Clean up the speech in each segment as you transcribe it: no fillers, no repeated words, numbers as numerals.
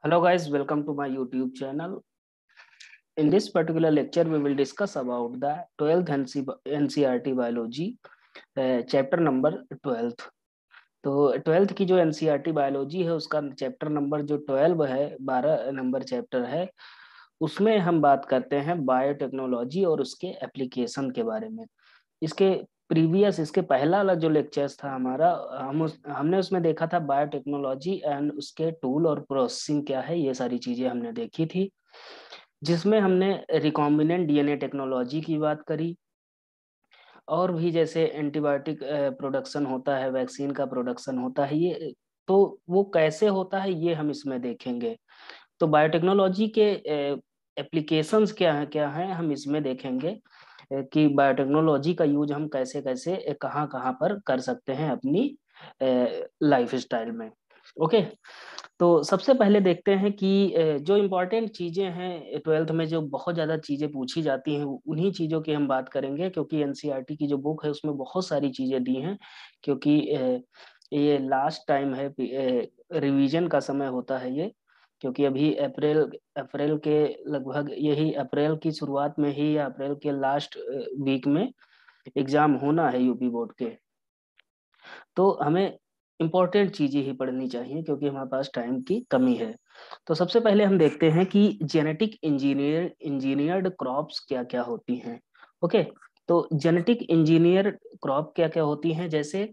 Hello guys, welcome to my YouTube channel. In this particular lecture, we will discuss about the 12th NCERT Biology, chapter number 12th. तो 12th की जो NCERT biology है उसका chapter number जो 12 है, 12 number chapter है, उसमें हम बात करते हैं बायोटेक्नोलॉजी और उसके एप्लीकेशन के बारे में। इसके पहला वाला जो लेक्चर्स था हमारा, हमने उसमें देखा था बायोटेक्नोलॉजी एंड उसके टूल और प्रोसेसिंग क्या है, ये सारी चीजें हमने देखी थी, जिसमें हमने रिकॉम्बिनेंट डीएनए टेक्नोलॉजी की बात करी और भी जैसे एंटीबायोटिक प्रोडक्शन होता है, वैक्सीन का प्रोडक्शन होता है, ये तो वो कैसे होता है ये हम इसमें देखेंगे। तो बायोटेक्नोलॉजी के एप्लीकेशंस क्या हैं हम इसमें देखेंगे कि बायोटेक्नोलॉजी का यूज हम कैसे कैसे कहाँ कहाँ पर कर सकते हैं अपनी लाइफ स्टाइल में। ओके, तो सबसे पहले देखते हैं कि जो इम्पोर्टेंट चीजें हैं 12th में, जो बहुत ज्यादा चीजें पूछी जाती हैं उन्हीं चीजों की हम बात करेंगे, क्योंकि एनसीईआरटी की जो बुक है उसमें बहुत सारी चीजें दी हैं, क्योंकि ये लास्ट टाइम है, रिवीजन का समय होता है ये, क्योंकि अभी अप्रैल अप्रैल के लगभग, यही अप्रैल की शुरुआत में ही या अप्रैल के लास्ट वीक में एग्जाम होना है यूपी बोर्ड के। तो हमें इम्पोर्टेंट चीजें ही पढ़नी चाहिए क्योंकि हमारे पास टाइम की कमी है। तो सबसे पहले हम देखते हैं कि जेनेटिक इंजीनियर्ड क्रॉप्स क्या क्या होती हैं। ओके, तो जेनेटिक इंजीनियर क्रॉप क्या क्या होती हैं, जैसे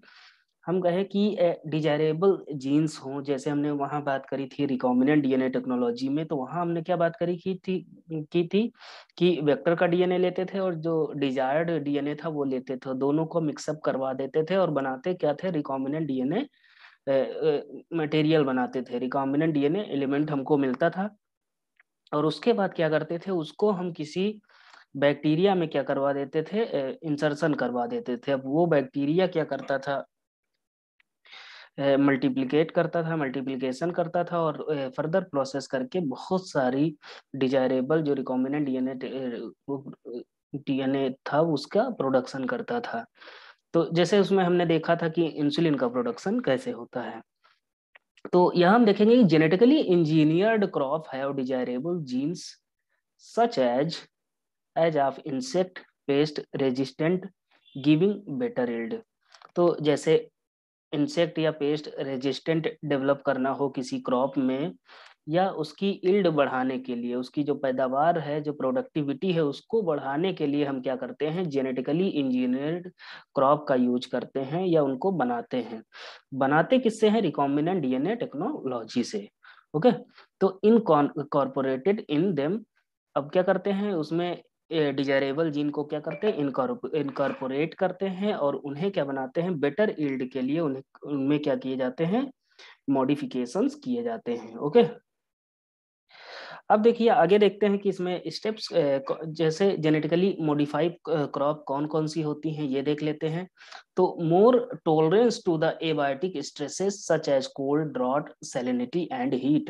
हम कहें कि डिजायरेबल जीन्स हों, जैसे हमने वहां बात करी थी रिकॉम्बिनेंट डीएनए टेक्नोलॉजी में, तो वहां हमने क्या बात करी की थी कि वेक्टर का डीएनए लेते थे और जो डिजायर्ड डीएनए था वो लेते थे, दोनों को मिक्सअप करवा देते थे और बनाते क्या थे, रिकॉम्बिनेंट डीएनए मटेरियल बनाते थे, रिकॉम्बिनेंट डीएनए एलिमेंट हमको मिलता था। और उसके बाद क्या करते थे, उसको हम किसी बैक्टीरिया में क्या करवा देते थे, इंसर्शन करवा देते थे। अब वो बैक्टीरिया क्या करता था, मल्टीप्लिकेशन करता था और फर्दर प्रोसेस करके बहुत सारी डिजायरेबल जो रिकॉम्बिनेंट डीएनए था उसका प्रोडक्शन करता था। तो जैसे उसमें हमने देखा था कि इंसुलिन का प्रोडक्शन कैसे होता है। तो यहाँ हम देखेंगे कि genetically engineered crop have desirable genes such as of insect pest resistant giving better yield. तो जैसे इंसेक्ट या पेस्ट रेजिस्टेंट डेवलप करना हो किसी क्रॉप में, या उसकी इल्ड बढ़ाने के लिए, उसकी जो पैदावार है, जो प्रोडक्टिविटी है, उसको बढ़ाने के लिए हम क्या करते हैं, जेनेटिकली इंजीनियर्ड क्रॉप का यूज करते हैं या उनको बनाते हैं। बनाते किससे हैं, रिकॉम्बिनेंट डीएनए टेक्नोलॉजी से। ओके, तो इन कॉर्पोरेटेड इन देम, अब क्या करते हैं उसमें, डिजायरेबल जीन को क्या करते हैं, इनकॉर्पोरेट करते हैं और उन्हें क्या बनाते हैं, बेटर यील्ड के लिए उन्हें उनमें क्या किए जाते हैं, मॉडिफिकेशंस किए जाते हैं। ओके, अब देखिए आगे देखते हैं कि इसमें स्टेप्स, जैसे जेनेटिकली मॉडिफाइड क्रॉप कौन कौन सी होती हैं ये देख लेते हैं। तो more tolerance to the abiotic stresses such as cold, drought, salinity and heat.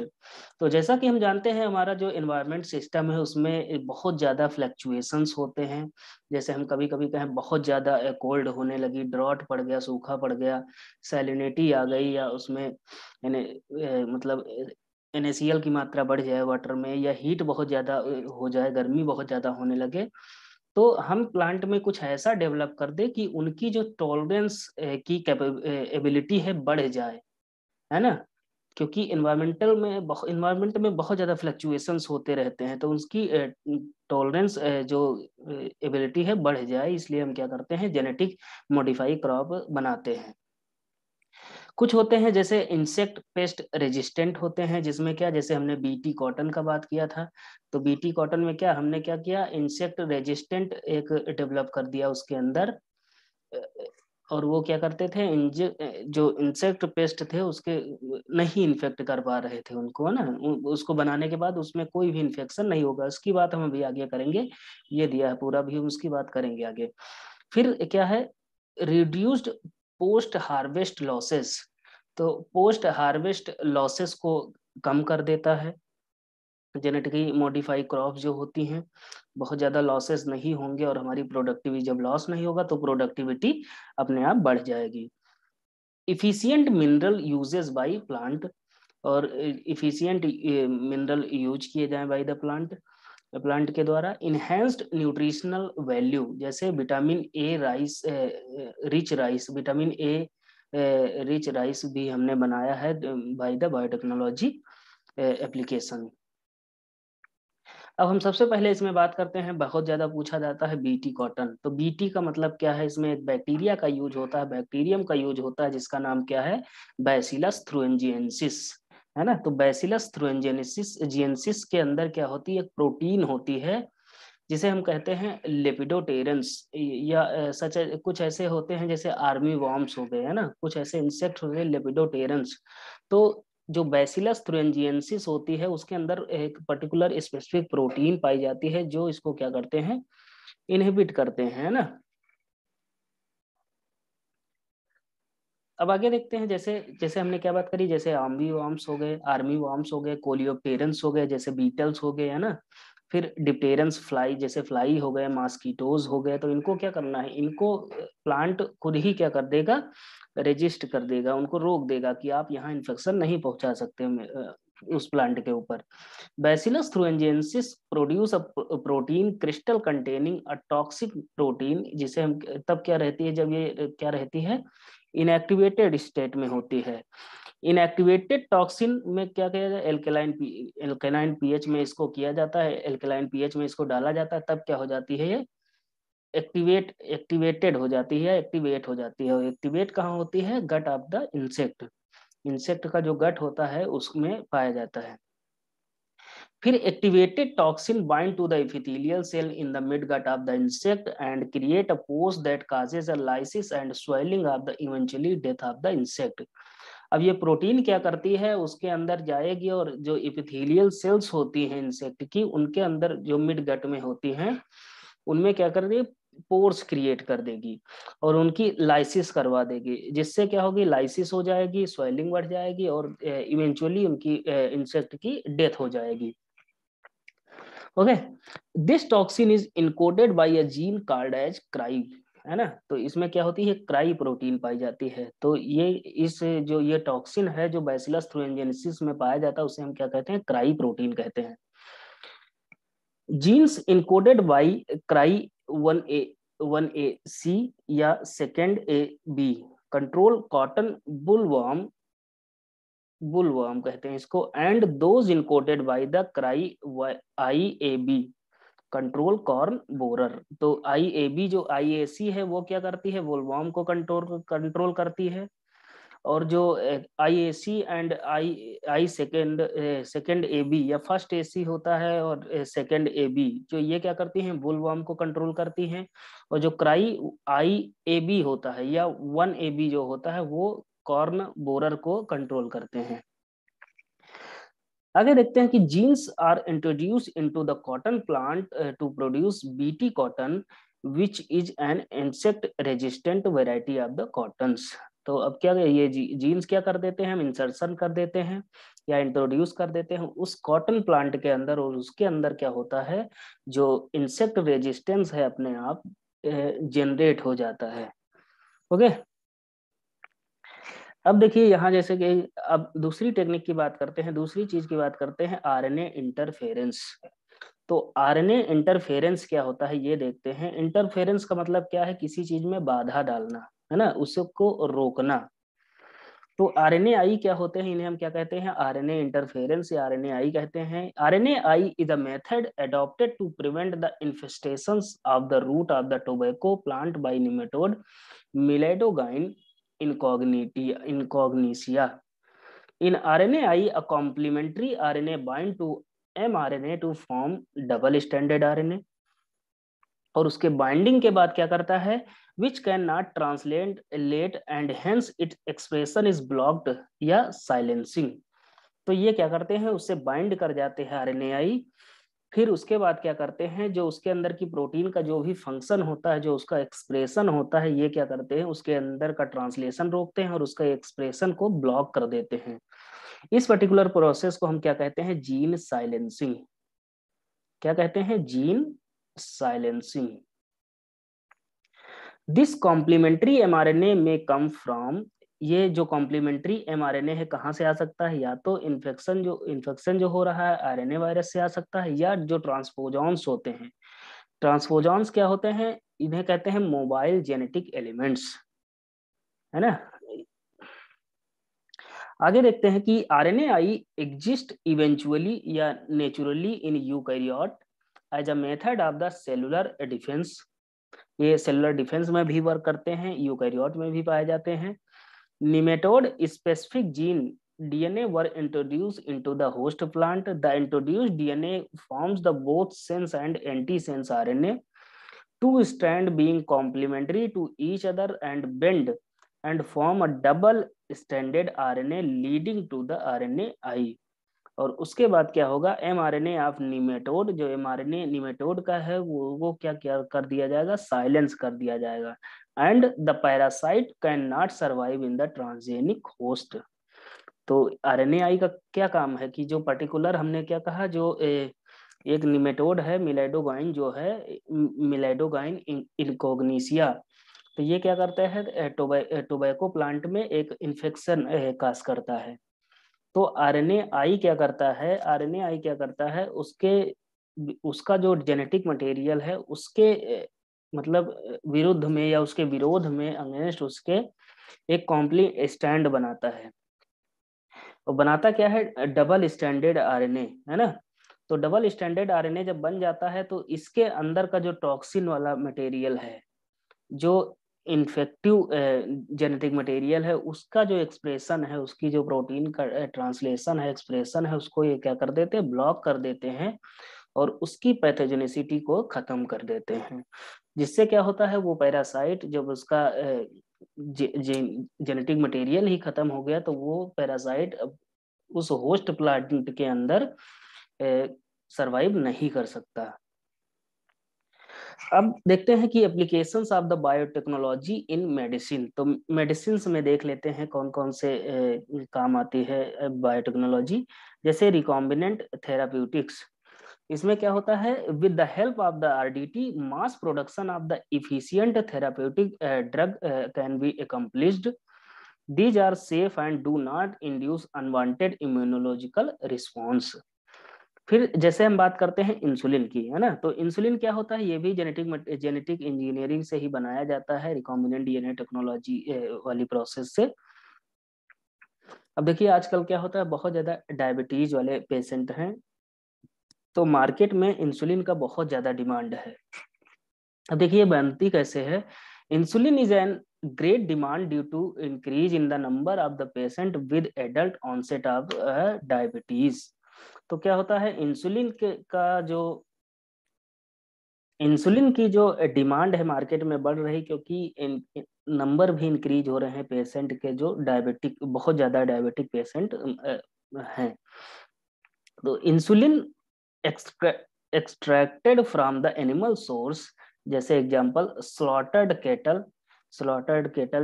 तो जैसा कि हम जानते हैं हमारा जो एनवायरनमेंट सिस्टम है उसमें बहुत ज्यादा फ्लक्चुएशंस होते हैं। जैसे हम कभी कभी कहें बहुत ज्यादा कोल्ड होने लगी, ड्रॉट पड़ गया, सूखा पड़ गया, सैलिनिटी आ गई, या उसमें यानी मतलब NaCl की मात्रा बढ़ जाए वाटर में, या हीट बहुत ज्यादा हो जाए, गर्मी बहुत ज्यादा होने लगे, तो हम प्लांट में कुछ ऐसा डेवलप कर दे कि उनकी जो टॉलरेंस की एबिलिटी है बढ़ जाए, है ना। क्योंकि इन्वायरमेंट में बहुत ज्यादा फ्लक्चुएशंस होते रहते हैं, तो उसकी टॉलरेंस जो एबिलिटी है बढ़ जाए, इसलिए हम क्या करते हैं, जेनेटिक मॉडिफाई क्रॉप बनाते हैं। कुछ होते हैं जैसे इंसेक्ट पेस्ट रेजिस्टेंट होते हैं, जिसमें क्या, जैसे हमने बीटी कॉटन का बात किया था, तो बीटी कॉटन में क्या हमने क्या किया, इंसेक्ट रेजिस्टेंट एक डेवलप कर दिया उसके अंदर। अ, और वो क्या करते थे, जो इंसेक्ट पेस्ट थे उसके नहीं इन्फेक्ट कर पा रहे थे उनको, है ना, उसको बनाने के बाद उसमें कोई भी इन्फेक्शन नहीं होगा, उसकी बात हम अभी आगे करेंगे, ये दिया है पूरा भी, हम उसकी बात करेंगे आगे। फिर क्या है, रिड्यूस्ड पोस्ट हार्वेस्ट लॉसेस। तो पोस्ट हार्वेस्ट लॉसेस को कम कर देता है, जेनेटिकली मॉडिफाई क्रॉप जो होती हैं, बहुत ज्यादा लॉसेस नहीं होंगे और हमारी प्रोडक्टिविटी, जब लॉस नहीं होगा तो प्रोडक्टिविटी अपने आप बढ़ जाएगी। Efficient mineral uses by plant. और इफिशियंट मिनरल यूज किए जाएं बाय द प्लांट के द्वारा। इनहेंस्ड न्यूट्रिशनल वैल्यू, जैसे vitamin A rice, rich rice, vitamin A rich rice भी हमने बनाया है बाय द बायोटेक्नोलॉजी एप्लीकेशन। अब हम सबसे पहले इसमें बात करते हैं, बहुत ज्यादा पूछा जाता है बीटी कॉटन। तो बीटी का मतलब क्या है? इसमें एक बैक्टीरिया का यूज होता है, बैक्टीरियम का यूज होता है, जिसका नाम क्या है? बैसिलस थ्रुएंजिएंसिस, है ना। तो बैसिलस थ्रुएंजिएंसिस के अंदर क्या होती है? एक प्रोटीन होती है जिसे हम कहते हैं लेपिडोटेरेंस, या सच कुछ ऐसे होते हैं जैसे आर्मी वॉर्म्स हो गए, है ना, कुछ ऐसे इंसेक्ट हो गए लेपिडोटेरेंस। तो जो बैसिलस थ्रुएंजिएंसिस होती है उसके अंदर एक पर्टिकुलर स्पेसिफिक प्रोटीन पाई जाती है जो इसको क्या करते हैं? इनहिबिट करते हैं, है ना। अब आगे देखते हैं, जैसे जैसे हमने क्या बात करी, जैसे आर्मी वॉर्म्स हो गए, कोलियोप्टेरन्स हो गए, जैसे बीटल्स हो गए, है ना। फिर डिप्टेरन्स फ्लाई, जैसे फ्लाई हो गए, मॉस्किटोज हो गए। तो इनको क्या करना है? इनको प्लांट खुद ही क्या कर देगा? रेजिस्ट कर देगा, उनको रोक देगा कि आप यहाँ इन्फेक्शन नहीं पहुंचा सकते उस प्लांट के ऊपर। Bacillus thuringiensis produce a protein crystal containing a toxic protein, जिसे हम तब क्या रहती है? जब ये क्या रहती है? इनएक्टिवेटेड स्टेट में होती है। इनएक्टिवेटेड टॉक्सिन में क्या किया जाए? एल्केलाइन पीएच में इसको किया जाता है, एल्केलाइन पीएच में इसको डाला जाता है, तब क्या हो जाती है? ये एक्टिवेटेड हो जाती है, एक्टिवेट हो जाती है। और एक्टिवेट कहाँ होती है? Gut of the insect, insect का जो गट होता है उसमें पाया जाता है। फिर activated toxin bind to the epithelial cell in the mid gut of the insect and create a post that causes a lysis and swelling of the eventually death of the insect. अब ये protein क्या करती है? उसके अंदर जाएगी और जो एपिथेलियल सेल्स होती हैं इंसेक्ट की, उनके अंदर जो मिड गट में होती हैं, उनमें क्या कर देगी? पोर्स क्रिएट कर देगी और उनकी लाइसिस करवा देगी, जिससे क्या होगी? लाइसिस हो जाएगी, स्वेलिंग बढ़ जाएगी और इवेंचुअली उनकी इंसेक्ट की डेथ हो जाएगी। Okay, this toxin is encoded by a gene called as cry, है ना। तो इसमें क्या होती है? क्राई प्रोटीन पाई जाती है। तो ये इस जो ये टॉक्सिन है जो बैसिलस थ्रुएंजिएंसिस में पाया जाता है, उसे हम क्या कहते हैं? क्राई प्रोटीन कहते हैं। Jeans encoded bye cry 1A1AC या second A B control cotton bollworm कहते हैं इसको, and those encoded by the cry IAB control corn borer. तो IAB जो IAC है वो क्या करती है? बुलवर्म को कंट्रोल करती है। और जो IAC and I second AB या फर्स्ट AC होता है और सेकेंड AB, जो ये क्या करती हैं? बुलवर्म को कंट्रोल करती हैं। और जो क्राई IAB होता है या 1AB जो होता है वो कॉर्न बोरर को कंट्रोल करते हैं। आगे देखते हैं कि genes are introduce into the cotton plant to produce BT cotton which is an insect resistant variety of the cottons. तो अब क्या ये जीन्स क्या कर देते हैं? हम इंसर्शन कर देते हैं या इंट्रोड्यूस कर देते हैं उस कॉटन प्लांट के अंदर, और उसके अंदर क्या होता है? जो इंसेक्ट रेजिस्टेंस है अपने आप जनरेट हो जाता है। ओके, अब देखिए यहाँ जैसे कि अब दूसरी टेक्निक की बात करते हैं, दूसरी चीज की बात करते हैं, RNA इंटरफेरेंस। तो RNA इंटरफेरेंस क्या होता है ये देखते हैं। इंटरफेरेंस का मतलब क्या है? किसी चीज में बाधा डालना, है ना, उसको रोकना। तो RNAi क्या होते हैं? इन्हें हम क्या कहते हैं? RNA इंटरफेरेंस या RNAi कहते हैं। RNAi is a method adopted to prevent the infestations of the root of the tobacco plant by nematode Miledogyne incognitia. In RNAi, a complementary RNA bind to mRNA to form double stranded RNA, और उसके binding के बाद क्या करता है? Which can not translate late and hence it expression is blocked या silencing. तो ये क्या करते हैं? उससे बाइंड कर जाते हैं RNAi। फिर उसके बाद क्या करते हैं? जो उसके अंदर की प्रोटीन का जो भी फंक्शन होता है, जो उसका एक्सप्रेशन होता है, ये क्या करते हैं? उसके अंदर का ट्रांसलेशन रोकते हैं और उसका एक्सप्रेशन को ब्लॉक कर देते हैं। इस पर्टिकुलर प्रोसेस को हम क्या कहते हैं? Gene silencing. क्या कहते हैं? Gene silencing. This complementary mRNA may come from ये जो कॉम्प्लीमेंट्री mRNA है कहाँ से आ सकता है, या तो इन्फेक्शन जो हो रहा है आरएनए वायरस से आ सकता है, या जो ट्रांसपोजॉन्स होते हैं। ट्रांसपोजॉन्स क्या होते हैं, इन्हें कहते हैं मोबाइल जेनेटिक एलिमेंट्स, है ना। आगे देखते हैं कि आरएनएआई एग्जिस्ट इवेंचुअली या naturally in eukaryote as a method of the cellular defence. ये सेलुलर डिफेंस में भी वर्क करते हैं, यूकैरियोट में भी पाए जाते हैं। Nematode specific gene DNA were introduced into the host plant. The introduced DNA forms the both sense and antisense RNA, two strands being complementary to each other and bend and form a double stranded RNA leading to the RNAi। और उसके बाद क्या होगा, mRNA of nematode, जो mRNA nematode का है वो क्या क्या कर दिया जाएगा, साइलेंस कर दिया जाएगा। And the parasite can not survive in the transgenic host. तो आरएनएआई का क्या काम है कि जो पर्टिकुलर हमने क्या कहा, जो एक निमेटोड है मिलेडोगाइन, जो है मिलेडोगाइन इनकोग्निसिया, तो ये क्या करता है, टोबैको प्लांट में एक इन्फेक्शन काज करता है। तो आरएनएआई क्या करता है, आरएनएआई क्या करता है, उसका जो जेनेटिक मटेरियल है उसके मतलब विरुद्ध में या उसके विरोध में, अगेंस्ट उसके एक कॉम्प्लीट स्टैंड बनाता है। और बनाता क्या है, डबल स्टैंडर्ड आरएनए, है ना। तो डबल स्टैंडर्ड आरएनए जब बन जाता है तो इसके अंदर का जो टॉक्सिन वाला मटेरियल है, जो इन्फेक्टिव जेनेटिक मटेरियल है, उसका जो एक्सप्रेशन है, उसकी जो प्रोटीन का ट्रांसलेशन है, एक्सप्रेशन है, उसको ये क्या कर देते हैं, ब्लॉक कर देते हैं और उसकी पैथोजेनिसिटी को खत्म कर देते हैं। जिससे क्या होता है, वो पैरासाइट जब उसका जेनेटिक मटेरियल ही खत्म हो गया तो वो पैरासाइट उस होस्ट प्लांट के अंदर सरवाइव नहीं कर सकता। अब देखते हैं कि applications of the biotechnology in medicine. तो मेडिसिन में देख लेते हैं कौन कौन से काम आती है बायोटेक्नोलॉजी। जैसे रिकॉम्बिनेंट थेराप्यूटिक्स, इसमें क्या होता है, with the help of the RDT mass production of the efficient therapeutic drug can be accomplished. These are safe and do not induce unwanted immunological response। फिर जैसे हम बात करते हैं इंसुलिन की, है ना, तो इंसुलिन क्या होता है, ये भी जेनेटिक इंजीनियरिंग से ही बनाया जाता है, रिकॉम्बिनेंट डीएनए टेक्नोलॉजी वाली प्रोसेस से। अब देखिए आजकल क्या होता है, बहुत ज्यादा डायबिटीज वाले पेशेंट हैं, तो मार्केट में इंसुलिन का बहुत ज्यादा डिमांड है। अब देखिए बनती कैसे है, insulin is an great demand due to increase in the number of the patient with adult onset of diabetes। तो क्या होता है, इंसुलिन की जो डिमांड है मार्केट में बढ़ रही, क्योंकि नंबर भी इंक्रीज हो रहे हैं पेशेंट के, जो डायबिटिक, बहुत ज्यादा डायबिटिक पेशेंट हैं। तो insulin extracted from the animal source, जैसे एग्जांपल स्लॉटर्ड केटल,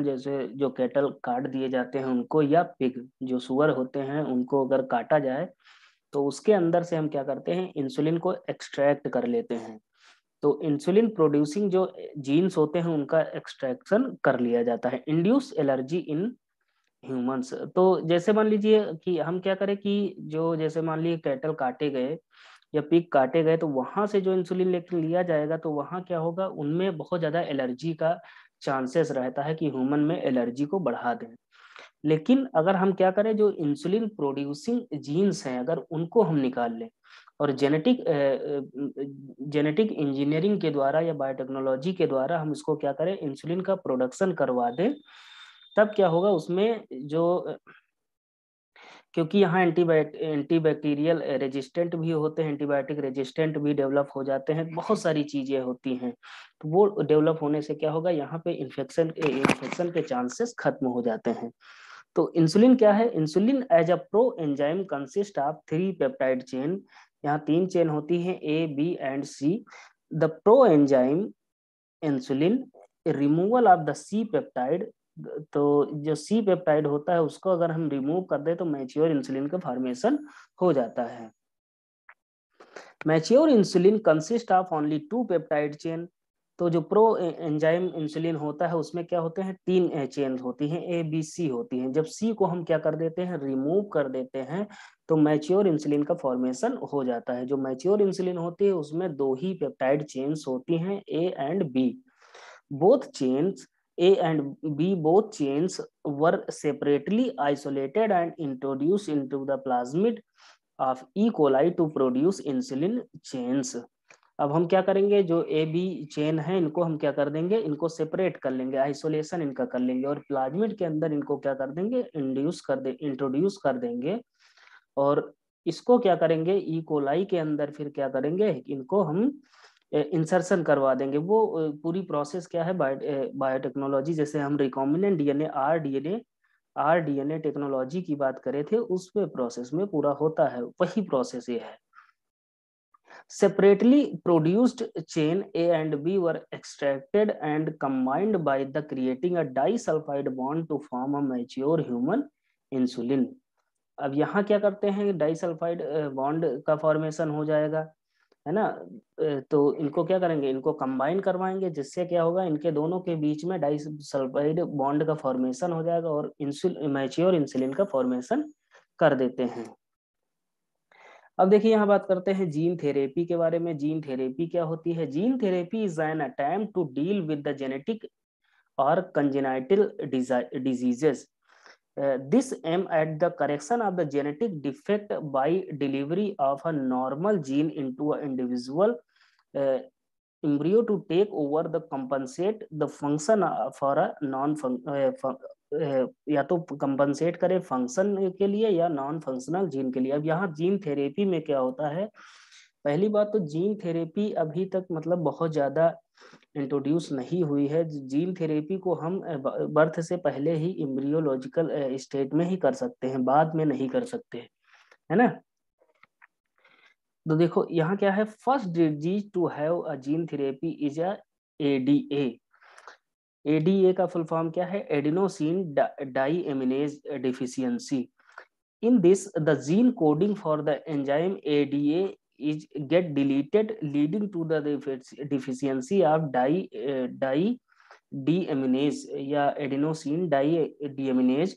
जैसे जो केटल काट दिए जाते हैं उनको, या पिग जो सुअर होते हैं उनको अगर काटा जाए तो उसके अंदर से हम क्या करते हैं, इंसुलिन को एक्सट्रैक्ट कर लेते हैं। तो इंसुलिन प्रोड्यूसिंग जो जीन्स होते हैं उनका एक्सट्रैक्शन कर लिया जाता है। इंड्यूस एलर्जी इन ह्यूमंस, तो जैसे मान लीजिए कि हम क्या करें कि जो जैसे मान लीजिए कैटल काटे गए या पिग काटे गए, तो वहां से जो इंसुलिन लेकर लिया जाएगा तो वहां क्या होगा, उनमें बहुत ज्यादा एलर्जी का चांसेस रहता है कि ह्यूमन में एलर्जी को बढ़ा दें। लेकिन अगर हम क्या करें, जो इंसुलिन प्रोड्यूसिंग जीन्स हैं अगर उनको हम निकाल लें और जेनेटिक इंजीनियरिंग के द्वारा या बायोटेक्नोलॉजी के द्वारा हम इसको क्या करें, इंसुलिन का प्रोडक्शन करवा दें, तब क्या होगा उसमें जो, क्योंकि यहाँ एंटीबैक्टीरियल रेजिस्टेंट भी होते हैं, एंटीबायोटिक रेजिस्टेंट भी डेवलप हो जाते हैं, बहुत सारी चीजें होती हैं, तो वो डेवलप होने से क्या होगा, यहाँ पे इन्फेक्शन के चांसेस खत्म हो जाते हैं। तो इंसुलिन क्या है, insulin as a pro enzyme consist of 3 peptide chain. यहाँ 3 चेन होती हैं, A B and C. The pro enzyme insulin removal of the C peptide, तो जो सी पेप्टाइड होता है उसको अगर हम रिमूव कर दे तो मैच्योर इंसुलिन का फॉर्मेशन हो जाता है। Mature insulin consist of only 2 peptide chain. तो जो प्रो एंजाइम इंसुलिन होता है उसमें क्या होते हैं, 3 चेन होती हैं, ए बी सी होती हैं। जब सी को हम क्या कर देते हैं, रिमूव कर देते हैं, तो मैच्योर इंसुलिन का फॉर्मेशन हो जाता है। जो मैच्योर इंसुलिन होती है उसमें 2 ही पेप्टाइड चेन्स होती हैं, A and B. Both chains, A and B both chains were separately isolated and introduce into the plasmid of E coli to produce insulin chains. अब हम क्या करेंगे, जो ए बी चेन है इनको हम क्या कर देंगे, इनको सेपरेट कर लेंगे, आइसोलेशन इनका कर लेंगे, और प्लाज्मिड के अंदर इनको क्या कर देंगे, इंट्रोड्यूस कर देंगे। और इसको क्या करेंगे, ई कोलाई के अंदर फिर क्या करेंगे, इनको हम इंसर्शन करवा देंगे। वो पूरी प्रोसेस क्या है, बायोटेक्नोलॉजी, जैसे हम recombinant DNA, r DNA technology की बात करे थे, उस प्रोसेस में पूरा होता है, वही प्रोसेस ये है। Separately produced chain A and B were extracted and combined by the creating a disulfide bond to form a mature human insulin। अब यहाँ क्या करते हैं, डाइसल्फाइड बॉन्ड का फॉर्मेशन हो जाएगा, है ना। तो इनको क्या करेंगे, इनको कंबाइन करवाएंगे, जिससे क्या होगा, इनके दोनों के बीच में डाइसल्फाइड बॉन्ड का फॉर्मेशन हो जाएगा और मैच्योर इंसुलिन का फॉर्मेशन कर देते हैं। अब देखिए यहाँ बात करते हैं जीन थेरेपी के बारे में। जीन थेरेपी क्या होती है, gene therapy is an attempt to deal with the genetic or congenital diseases. This aim at the correction of the genetic defect by delivery of a normal gene into an individual uh, embryo to take over the compensate the function for a या तो compensate करे function के लिए या non functional gene के लिए। अब यहाँ जीन थेरेपी में क्या होता है, पहली बात तो जीन थेरेपी अभी तक मतलब बहुत ज्यादा इंट्रोड्यूस नहीं हुई है। जीन थेरेपी को हम बर्थ से पहले ही एम्ब्रियोलॉजिकल स्टेट में ही कर सकते हैं, बाद में नहीं कर सकते, है ना। तो देखो यहाँ क्या है, first disease to have a gene therapy is a ADA. ADA का फुल फॉर्म क्या है, adenosine deaminase deficiency. In this, the gene coding for the enzyme ADA is get deleted, leading to the deficiency of deaminase या adenosine deaminase।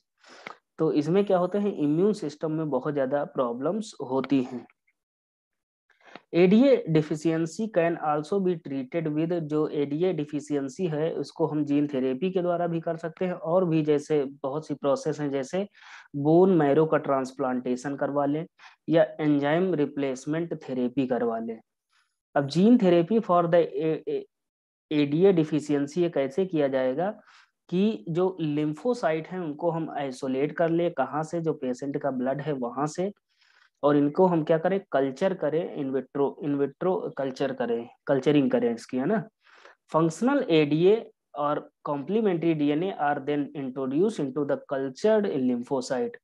तो इसमें क्या होते हैं, immune system में बहुत ज्यादा प्रॉब्लम्स होती हैं। ADA deficiency can also be treated with, जो एडीए डिफिशियंसी है उसको हम जीन थेरेपी के द्वारा भी कर सकते हैं, और भी जैसे बहुत सी प्रोसेस हैं, जैसे बोन मैरो का ट्रांसप्लांटेशन करवा लें या एंजाइम रिप्लेसमेंट थेरेपी करवा लें। अब gene therapy for the ADA deficiency ये कैसे किया जाएगा, कि जो लिम्फोसाइट हैं उनको हम आइसोलेट कर ले, कहाँ से, जो पेशेंट का ब्लड है वहां से, और इनको हम क्या करें, कल्चर करें, इनविट्रो कल्चर करें, कल्चरिंग करें इसकी, है ना। फंक्शनल एडीए और complementary DNA are then introduce into the cultured lymphocyte.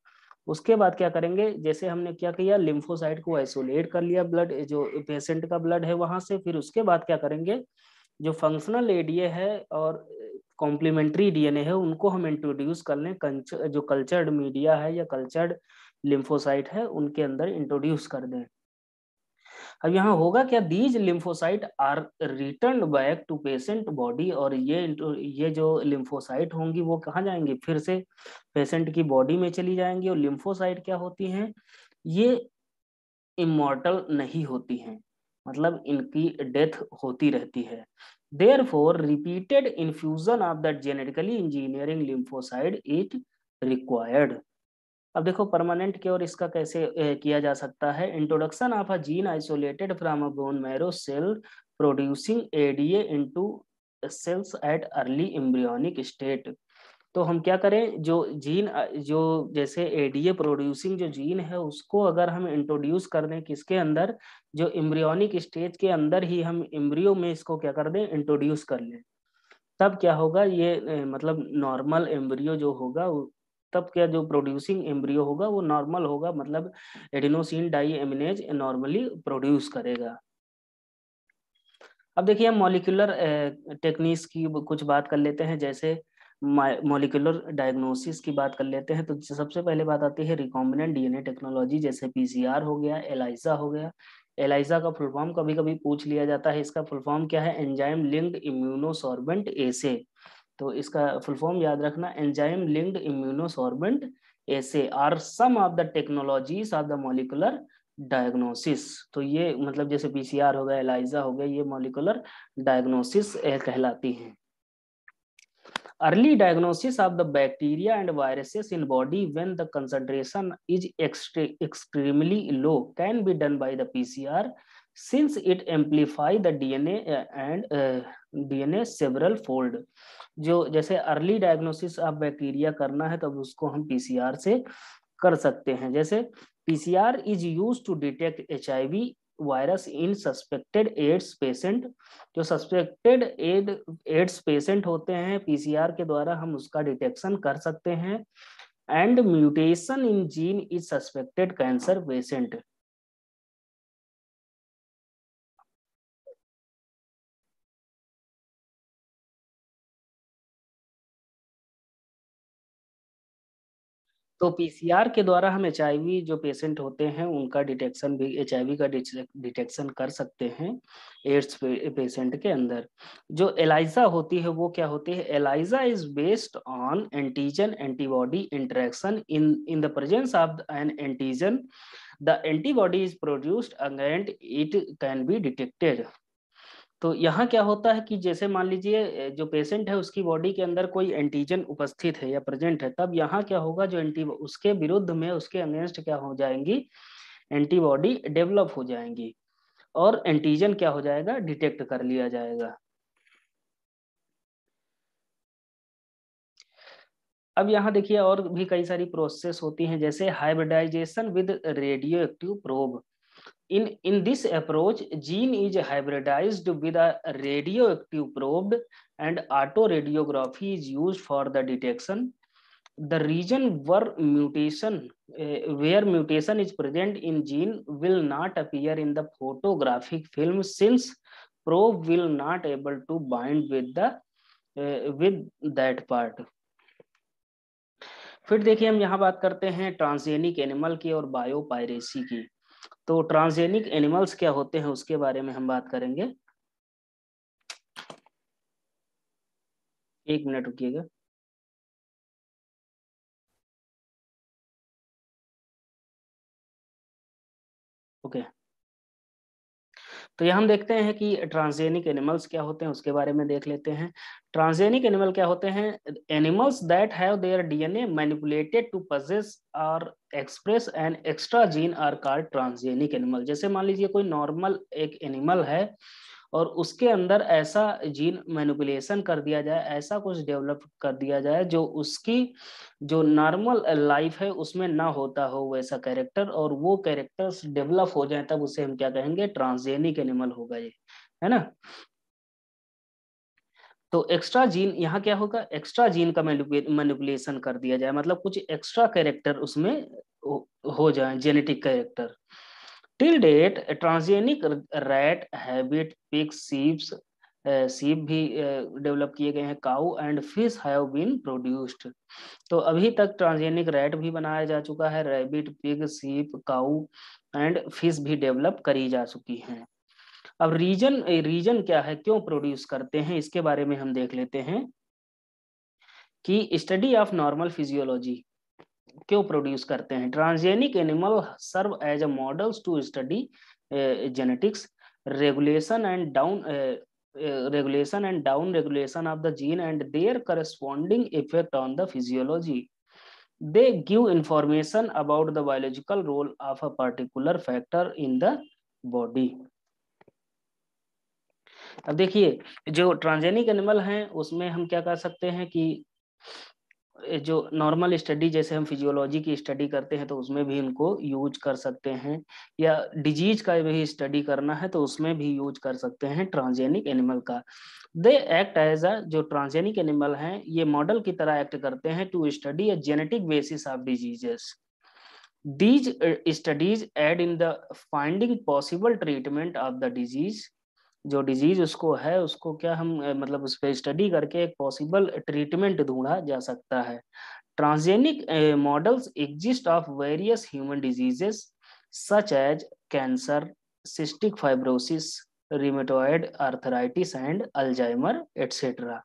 उसके बाद क्या करेंगे, जैसे हमने क्या किया, लिम्फोसाइट को आइसोलेट कर लिया, ब्लड जो पेशेंट का ब्लड है वहां से, फिर उसके बाद क्या करेंगे, जो फंक्शनल एडीए है और कॉम्प्लीमेंट्री डीएनए है उनको हम इंट्रोड्यूस कर लें, जो कल्चर्ड मीडिया है या कल्चर्ड लिम्फोसाइट है उनके अंदर इंट्रोड्यूस कर दें। अब यहाँ होगा क्या, these lymphocyte are return back to patient body, और ये जो लिम्फोसाइट होंगी वो कहाँ जाएंगी, फिर से पेशेंट की बॉडी में चली जाएंगी। और लिम्फोसाइट क्या होती हैं, ये इमॉर्टल नहीं होती हैं, मतलब इनकी डेथ होती रहती है। Therefore repeated infusion of the genetically engineering lymphocyte is required. अब देखो परमानेंट क्योर इसका कैसे किया जा सकता है, introduction of a gene isolated from a bone marrow cell producing ADA into cells at early embryonic state. तो हम क्या करें, जो जीन जो जैसे एडीए प्रोड्यूसिंग जो जीन है उसको अगर हम इंट्रोड्यूस कर दें किसके अंदर, जो एम्ब्रियोनिक स्टेज के अंदर ही हम एम्ब्रियो में इसको क्या कर दें, इंट्रोड्यूस कर लें, तब क्या होगा, ये मतलब नॉर्मल एम्ब्रियो जो होगा तब क्या, जो प्रोड्यूसिंग एम्ब्रियो होगा वो नॉर्मल होगा, मतलब एडिनोसिन डाई एमिनेज नॉर्मली प्रोड्यूस करेगा। अब देखिए हम मॉलिक्यूलर टेक्निक्स की कुछ बात कर लेते हैं, जैसे मॉलिक्यूलर डायग्नोसिस की बात कर लेते हैं। तो सबसे पहले बात आती है रिकॉम्बिनेंट डीएनए टेक्नोलॉजी, जैसे पीसीआर हो गया, एलाइजा हो गया। एलाइजा का फुल फॉर्म कभी कभी पूछ लिया जाता है, इसका फुल फॉर्म क्या है? Enzyme linked immunosorbent assay. तो इसका फुल फॉर्म याद रखना, enzyme linked immunosorbent assay are some of the technologies of the molecular diagnosis. तो ये मतलब जैसे पीसीआर हो गया, एलाइजा हो गया, ये मॉलिक्यूलर डायग्नोसिस कहलाती हैं। Early diagnosis of the bacteria and viruses in body when the concentration is extremely low can be done by the PCR, since it amplify the DNA and DNA several fold। जो जैसे early diagnosis of bacteria करना है तब उसको हम PCR से कर सकते हैं। जैसे PCR is use to detect HIV virus in suspected AIDS patient. जो सस्पेक्टेड एड्स पेशेंट होते हैं, पीसीआर के द्वारा हम उसका डिटेक्शन कर सकते हैं। And mutation in gene is suspected cancer patient. तो पीसीआर के द्वारा हम एचआईवी जो पेशेंट होते हैं उनका डिटेक्शन भी, एचआईवी का डिटेक्शन कर सकते हैं एड्स पेशेंट के अंदर। जो एलाइजा होती है वो क्या होती है? ELISA is based on antigen antibody interaction in the presence of an antigen the antibody is produced against it can be detected. तो यहाँ क्या होता है कि जैसे मान लीजिए जो पेशेंट है उसकी बॉडी के अंदर कोई एंटीजन उपस्थित है या प्रेजेंट है, तब यहाँ क्या होगा, जो एंटी उसके विरुद्ध में उसके अगेंस्ट क्या हो जाएंगी? एंटीबॉडी डेवलप हो जाएंगी और एंटीजन क्या हो जाएगा? डिटेक्ट कर लिया जाएगा। अब यहाँ देखिए और भी कई सारी प्रोसेस होती हैं, जैसे hybridization with radio active probe. In this approach, gene is hybridized with a radioactive probe and autoradiography is used for the detection. The region where mutation is present in gene will not appear in the photographic film, since probe will not able to bind with the with that part. फिर देखिए हम यहाँ बात करते हैं transgenic animal की और biopiracy की। तो ट्रांसजेनिक एनिमल्स क्या होते हैं उसके बारे में हम बात करेंगे। एक मिनट रुकिएगा। ओके, तो यहाँ हम देखते हैं कि ट्रांसजेनिक एनिमल्स क्या होते हैं उसके बारे में देख लेते हैं। ट्रांसजेनिक एनिमल क्या होते हैं? Animals that have their DNA manipulated to possess और express an extra gene are called transgenic animal. जैसे मान लीजिए कोई नॉर्मल एक एनिमल है और उसके अंदर ऐसा जीन मैनिपुलेशन कर दिया जाए, ऐसा कुछ डेवलप कर दिया जाए जो उसकी जो नॉर्मल लाइफ है उसमें ना होता हो वैसा कैरेक्टर, और वो कैरेक्टर्स डेवलप हो जाए, तब उसे हम क्या कहेंगे? ट्रांसजेनिक एनिमल होगा ये, है ना। तो एक्स्ट्रा जीन यहाँ क्या होगा? एक्स्ट्रा जीन का मैनिपुलेशन कर दिया जाए, मतलब कुछ एक्स्ट्रा कैरेक्टर उसमें हो जाए, genetic character. Till date transgenic rat, rabbit, pig, sheep भी डेवलप किए गए हैं। Cow and fish have been produced. तो अभी तक ट्रांसजेनिक रैट भी बनाया जा चुका है, रैबिट, पिग, सीप, काऊ एंड फिश भी डेवलप करी जा चुकी हैं। अब रीजन क्या है, क्यों प्रोड्यूस करते हैं, इसके बारे में हम देख लेते हैं कि स्टडी ऑफ नॉर्मल फिजियोलॉजी क्यों प्रोड्यूस करते हैं। Transgenic animal serve as a models to study genetics, regulation and down regulation of the gene and their corresponding effect on the physiology. They give information about the biological role of a particular factor in the body। अब देखिए जो transgenic animal हैं उसमें हम क्या कर सकते हैं कि जो नॉर्मल स्टडी जैसे हम फिजियोलॉजी की स्टडी करते हैं तो उसमें भी इनको यूज कर सकते हैं, या डिजीज का भी स्टडी करना है तो उसमें भी यूज कर सकते हैं ट्रांसजेनिक एनिमल का। दे एक्ट एज अ, जो ट्रांसजेनिक एनिमल हैं ये मॉडल की तरह एक्ट करते हैं to study a genetic basis of diseases. These studies aid in the finding possible treatment of the disease। जो डिजीज उसको है उसको क्या हम मतलब उस पर स्टडी करके एक पॉसिबल ट्रीटमेंट ढूंढा जा सकता है। Transgenic models exist of various human diseases such as cancer, cystic fibrosis, rheumatoid arthritis and Alzheimer etcetera.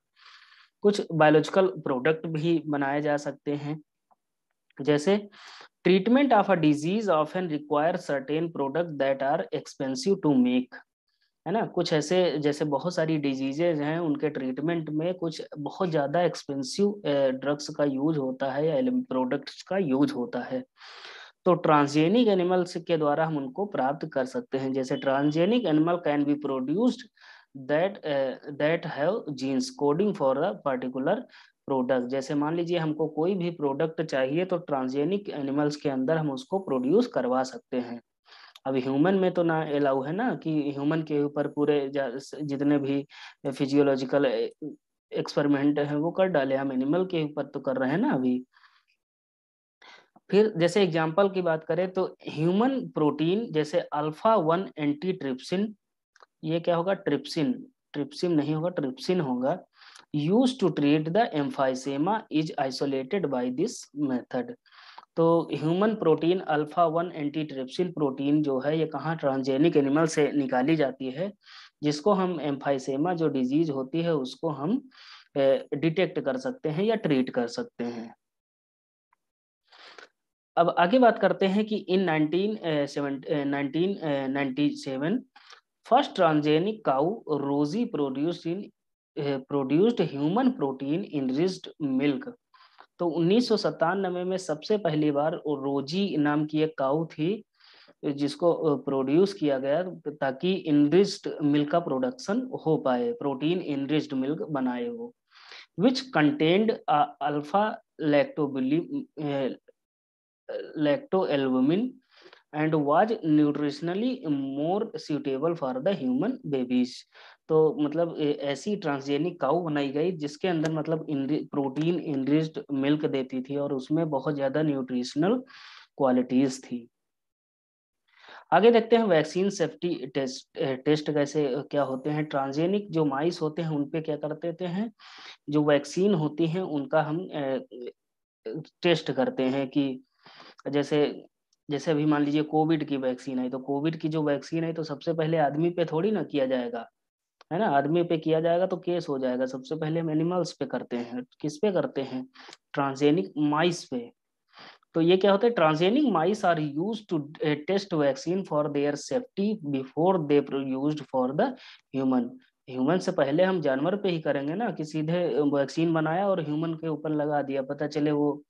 कुछ बायोलॉजिकल प्रोडक्ट भी बनाए जा सकते हैं, जैसे treatment of a disease often require certain product that are expensive to make, है ना। कुछ ऐसे जैसे बहुत सारी डिजीजेज हैं, उनके ट्रीटमेंट में कुछ बहुत ज्यादा एक्सपेंसिव ड्रग्स का यूज होता है या प्रोडक्ट्स का यूज होता है। तो ट्रांसजेनिक एनिमल्स के द्वारा हम उनको प्राप्त कर सकते हैं। जैसे transgenic animal can be produced that that have genes coding for a particular product. जैसे मान लीजिए हमको कोई भी प्रोडक्ट चाहिए तो ट्रांसजेनिक एनिमल्स के अंदर हम उसको प्रोड्यूस करवा सकते हैं। अब ह्यूमन में तो ना अलाउ है ना कि ह्यूमन के ऊपर पूरे जितने भी फिजियोलॉजिकल एक्सपेरिमेंट है वो कर डाले, हम एनिमल के ऊपर तो कर रहे हैं ना अभी। फिर जैसे एग्जांपल की बात करें तो ह्यूमन प्रोटीन जैसे अल्फा 1 एंटी ट्रिप्सिन, ये क्या होगा, ट्रिप्सिन, ट्रिप्सिन नहीं होगा, ट्रिप्सिन होगा, use to treat the emphysema is isolated by this method. तो human protein alpha 1 anti trypsin protein जो है ये कहाँ, ट्रांसजेनिक एनिमल से निकाली जाती है, जिसको हम एम्फाइसेमा जो डिजीज होती है उसको हम डिटेक्ट कर सकते हैं या ट्रीट कर सकते हैं। अब आगे बात करते हैं कि इन 1997 फर्स्ट ट्रांसजेनिक काउ रोजी produced human protein enriched milk. तो 1997 में सबसे पहली बार रोजी नाम की एक काऊ थी जिसको प्रोड्यूस किया गया ताकि इनरिच्ड मिल्क का प्रोडक्शन हो पाए, प्रोटीन इनरिच्ड मिल्क बनाए वो, which contained alpha lactoalbumin and was nutritionally more suitable for the human babies। तो मतलब ऐसी ट्रांसजेनिक काऊ बनाई गई जिसके अंदर मतलब प्रोटीन इनरिच्ड मिल्क देती थी और उसमें बहुत ज्यादा न्यूट्रिशनल क्वालिटीज थी। आगे देखते हैं वैक्सीन सेफ्टी टेस्ट कैसे क्या होते हैं। ट्रांसजेनिक जो माइस होते हैं उन पे क्या करते हैं, जो वैक्सीन होती हैं उनका हम टेस्ट करते हैं कि जैसे जैसे अभी मान लीजिए कोविड की वैक्सीन है, तो कोविड की जो वैक्सीन है तो सबसे पहले आदमी पे थोड़ी ना किया जाएगा, है ना। आदमी पे किया जाएगा तो केस हो जाएगा, सबसे पहले हम एनिमल्स पे करते हैं। किस पे करते हैं, ट्रांसजेनिक माइस पे। तो ये क्या होता है, transgenic mice are use to test vaccine for their safety before they used for the human. Human से पहले हम जानवर पे ही करेंगे ना, कि सीधे वैक्सीन बनाया और ह्यूमन के ऊपर लगा दिया, पता चले वो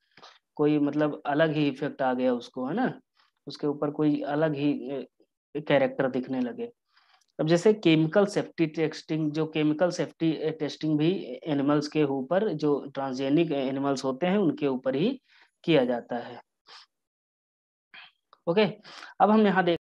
कोई मतलब अलग ही इफेक्ट आ गया उसको, है ना, उसके ऊपर कोई अलग ही कैरेक्टर दिखने लगे। अब जैसे केमिकल सेफ्टी टेस्टिंग, जो केमिकल सेफ्टी टेस्टिंग भी एनिमल्स के ऊपर, जो ट्रांसजेनिक एनिमल्स होते हैं उनके ऊपर ही किया जाता है। ओके, अब हम यहाँ देख